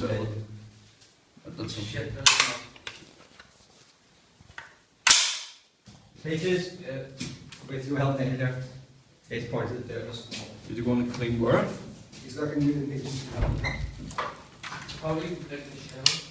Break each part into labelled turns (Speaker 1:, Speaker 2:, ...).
Speaker 1: That's some shit.
Speaker 2: Pages, with your help there. It's pointed there.
Speaker 1: Did you want to clean where?
Speaker 2: He's looking at the pages.
Speaker 3: Probably like the shell.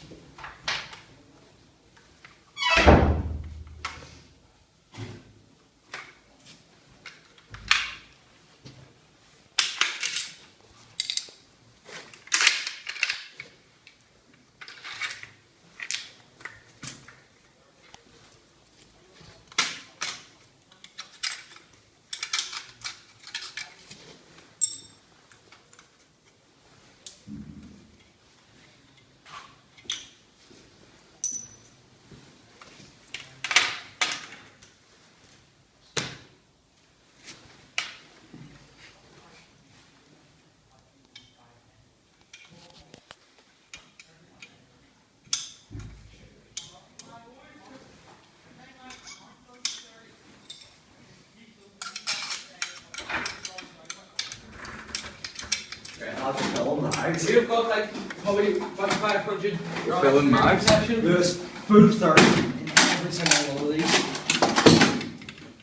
Speaker 2: I'll just film mags.
Speaker 3: We've got like probably about 500.
Speaker 1: You're filling mags?
Speaker 2: Lewis, full 30 in every single one of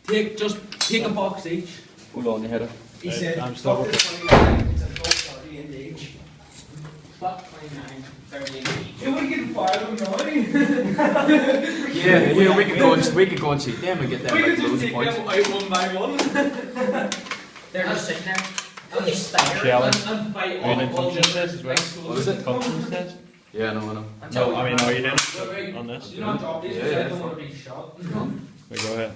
Speaker 2: these.
Speaker 3: Just take a box each.
Speaker 1: Hold on, you had it.
Speaker 2: He said,
Speaker 4: I'm still
Speaker 2: fuck this 29, it's a full 30 in each.
Speaker 3: Fuck 29, 30 each.
Speaker 2: Yeah, we can fire them now.
Speaker 1: Yeah, we could go and cheat them and get them like loads of points.
Speaker 3: out one by one. They're just sitting there. And just stare
Speaker 4: Shelley.
Speaker 3: and fight
Speaker 4: Are you doing
Speaker 3: all
Speaker 4: functions
Speaker 3: the
Speaker 4: test as well?
Speaker 1: What is it?
Speaker 4: Functions test?
Speaker 1: Yeah, no, I know.
Speaker 4: No, I mean, are you doing
Speaker 3: So,
Speaker 4: it
Speaker 3: right,
Speaker 4: on this?
Speaker 3: you not drop these
Speaker 1: Yeah,
Speaker 3: because I
Speaker 1: yeah.
Speaker 3: don't want to be shot.
Speaker 4: Wait, go ahead.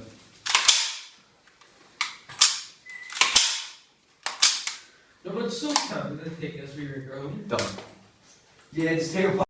Speaker 3: No, but it's so tempting to take this wee rig home.
Speaker 1: Done.
Speaker 2: Yeah, just take a